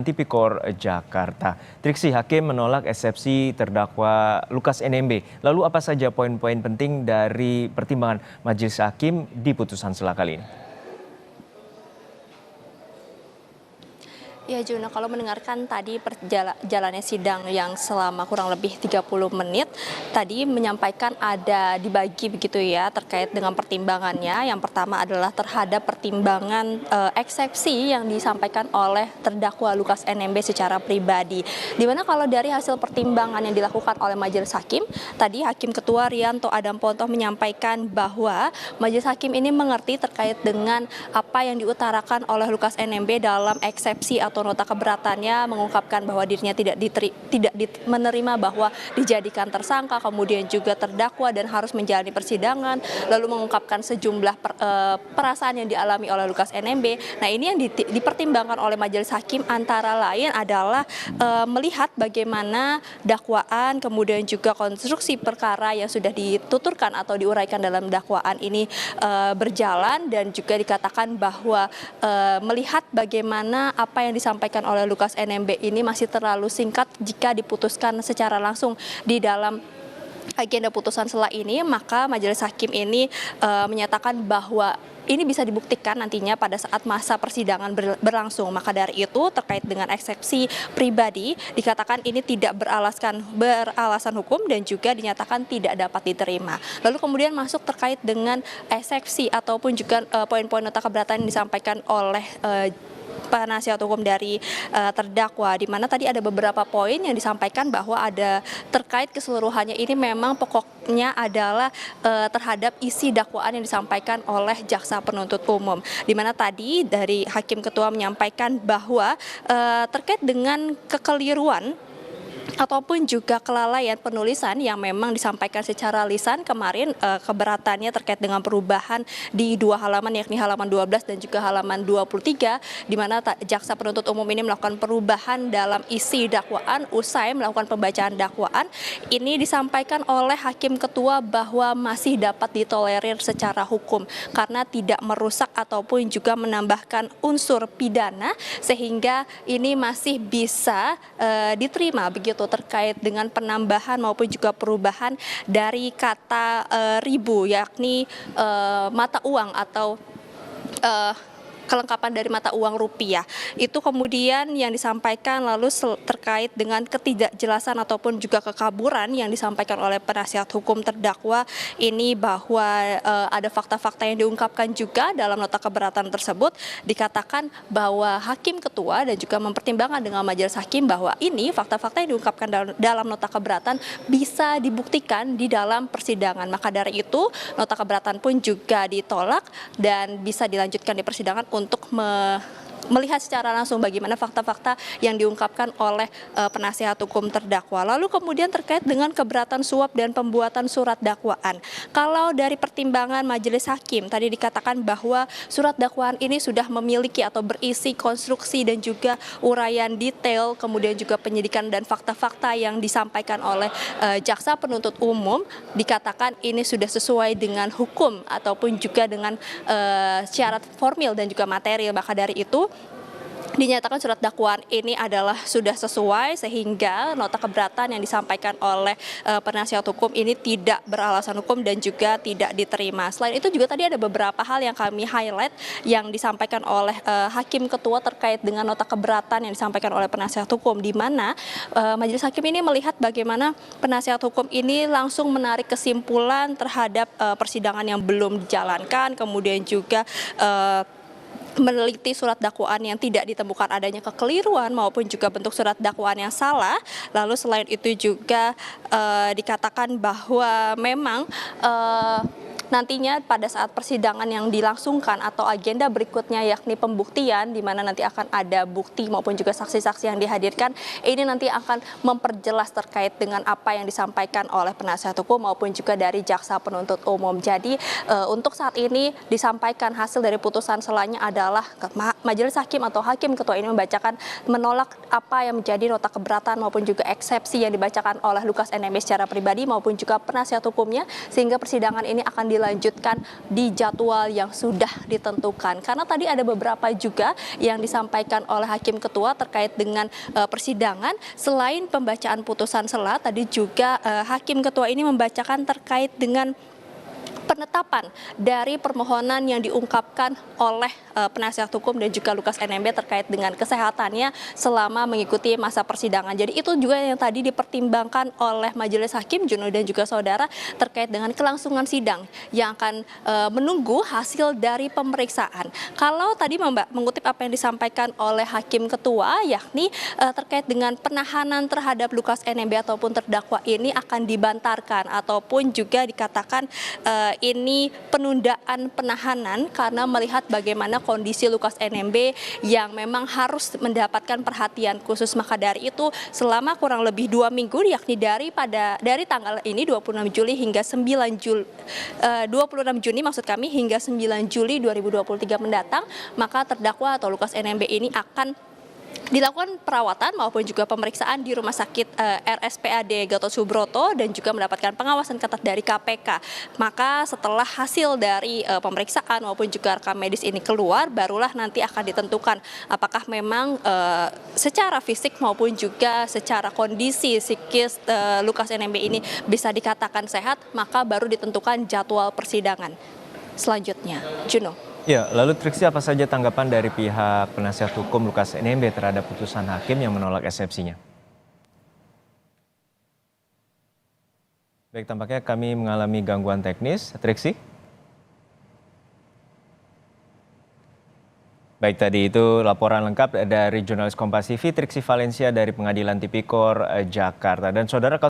Tipikor Jakarta. Triksi, hakim menolak eksepsi terdakwa Lukas NMB. Lalu apa saja poin-poin penting dari pertimbangan majelis hakim di putusan sela kali ini? Ya Juno, kalau mendengarkan tadi jalannya sidang yang selama kurang lebih 30 menit, tadi menyampaikan ada dibagi begitu ya terkait dengan pertimbangannya. Yang pertama adalah terhadap pertimbangan eksepsi yang disampaikan oleh terdakwa Lukas NMB secara pribadi. Dimana kalau dari hasil pertimbangan yang dilakukan oleh majelis hakim, tadi Hakim Ketua Rianto Adam Pontoh menyampaikan bahwa majelis hakim ini mengerti terkait dengan apa yang diutarakan oleh Lukas NMB dalam eksepsi atau nota keberatannya, mengungkapkan bahwa dirinya tidak menerima bahwa dijadikan tersangka, kemudian juga terdakwa dan harus menjalani persidangan, lalu mengungkapkan sejumlah perasaan yang dialami oleh Lukas NMB. Nah, ini yang dipertimbangkan oleh majelis hakim antara lain adalah melihat bagaimana dakwaan, kemudian juga konstruksi perkara yang sudah dituturkan atau diuraikan dalam dakwaan ini berjalan, dan juga dikatakan bahwa melihat bagaimana apa yang disampaikan oleh Lukas NMB ini masih terlalu singkat jika diputuskan secara langsung di dalam agenda putusan sela ini, maka majelis hakim ini menyatakan bahwa ini bisa dibuktikan nantinya pada saat masa persidangan berlangsung. Maka dari itu terkait dengan eksepsi pribadi dikatakan ini tidak beralasan hukum dan juga dinyatakan tidak dapat diterima. Lalu kemudian masuk terkait dengan eksepsi ataupun juga poin-poin nota keberatan yang disampaikan oleh penasihat hukum dari terdakwa, di mana tadi ada beberapa poin yang disampaikan bahwa ada terkait keseluruhannya ini memang pokoknya adalah terhadap isi dakwaan yang disampaikan oleh jaksa penuntut umum, di mana tadi dari Hakim Ketua menyampaikan bahwa terkait dengan kekeliruan ataupun juga kelalaian penulisan yang memang disampaikan secara lisan kemarin, keberatannya terkait dengan perubahan di dua halaman, yakni halaman 12 dan juga halaman 23, di mana jaksa penuntut umum ini melakukan perubahan dalam isi dakwaan usai melakukan pembacaan dakwaan. Ini disampaikan oleh Hakim Ketua bahwa masih dapat ditolerir secara hukum karena tidak merusak ataupun juga menambahkan unsur pidana, sehingga ini masih bisa diterima begitu terkait dengan penambahan maupun juga perubahan dari kata ribu, yakni mata uang atau kelengkapan dari mata uang rupiah. Itu kemudian yang disampaikan, lalu terkait dengan ketidakjelasan ataupun juga kekaburan yang disampaikan oleh penasihat hukum terdakwa ini, bahwa ada fakta-fakta yang diungkapkan juga dalam nota keberatan tersebut. Dikatakan bahwa Hakim Ketua dan juga mempertimbangkan dengan majelis hakim bahwa ini fakta-fakta yang diungkapkan dalam nota keberatan bisa dibuktikan di dalam persidangan. Maka dari itu nota keberatan pun juga ditolak dan bisa dilanjutkan di persidangan untuk melihat secara langsung bagaimana fakta-fakta yang diungkapkan oleh penasihat hukum terdakwa. Lalu kemudian terkait dengan keberatan suap dan pembuatan surat dakwaan. Kalau dari pertimbangan majelis hakim tadi dikatakan bahwa surat dakwaan ini sudah memiliki atau berisi konstruksi dan juga uraian detail, kemudian juga penyidikan dan fakta-fakta yang disampaikan oleh jaksa penuntut umum, dikatakan ini sudah sesuai dengan hukum ataupun juga dengan syarat formil dan juga material. Maka dari itu dinyatakan surat dakwaan ini adalah sudah sesuai, sehingga nota keberatan yang disampaikan oleh penasihat hukum ini tidak beralasan hukum dan juga tidak diterima. Selain itu juga tadi ada beberapa hal yang kami highlight yang disampaikan oleh Hakim Ketua terkait dengan nota keberatan yang disampaikan oleh penasihat hukum, di mana majelis hakim ini melihat bagaimana penasihat hukum ini langsung menarik kesimpulan terhadap persidangan yang belum dijalankan, kemudian juga meneliti surat dakwaan yang tidak ditemukan adanya kekeliruan maupun juga bentuk surat dakwaan yang salah. Lalu selain itu juga dikatakan bahwa memang nantinya pada saat persidangan yang dilangsungkan atau agenda berikutnya, yakni pembuktian, di mana nanti akan ada bukti maupun juga saksi-saksi yang dihadirkan, ini nanti akan memperjelas terkait dengan apa yang disampaikan oleh penasihat hukum maupun juga dari jaksa penuntut umum. Jadi untuk saat ini disampaikan hasil dari putusan selanya adalah majelis hakim atau Hakim Ketua ini menolak apa yang menjadi nota keberatan maupun juga eksepsi yang dibacakan oleh Lukas NMB secara pribadi maupun juga penasihat hukumnya, sehingga persidangan ini akan dilanjutkan di jadwal yang sudah ditentukan. Karena tadi ada beberapa juga yang disampaikan oleh Hakim Ketua terkait dengan persidangan. Selain pembacaan putusan sela, tadi juga Hakim Ketua ini membacakan terkait dengan penetapan dari permohonan yang diungkapkan oleh penasihat hukum dan juga Lukas NMB terkait dengan kesehatannya selama mengikuti masa persidangan. Jadi itu juga yang tadi dipertimbangkan oleh Majelis Hakim, Juno dan juga saudara, terkait dengan kelangsungan sidang yang akan menunggu hasil dari pemeriksaan. Kalau tadi mengutip apa yang disampaikan oleh Hakim Ketua, yakni terkait dengan penahanan terhadap Lukas NMB ataupun terdakwa ini akan dibantarkan ataupun juga dikatakan ini penundaan penahanan karena melihat bagaimana kondisi Lukas NMB yang memang harus mendapatkan perhatian khusus. Maka dari itu selama kurang lebih 2 minggu, yakni dari tanggal ini 26 Juli hingga 9 Juli 26 Juni maksud kami hingga 9 Juli 2023 mendatang, maka terdakwa atau Lukas NMB ini akan dilakukan perawatan maupun juga pemeriksaan di Rumah Sakit RSPAD Gatot Subroto dan juga mendapatkan pengawasan ketat dari KPK. Maka setelah hasil dari pemeriksaan maupun juga rekam medis ini keluar, barulah nanti akan ditentukan apakah memang secara fisik maupun juga secara kondisi psikis Lukas NMB ini bisa dikatakan sehat, maka baru ditentukan jadwal persidangan selanjutnya. Juno. Ya, lalu Triksi, apa saja tanggapan dari pihak penasihat hukum Lukas NMB terhadap putusan hakim yang menolak eksepsinya? Baik, tampaknya kami mengalami gangguan teknis. Triksi? Baik, tadi itu laporan lengkap dari jurnalis Kompas TV, Triksi Valencia dari Pengadilan Tipikor Jakarta. Dan saudara,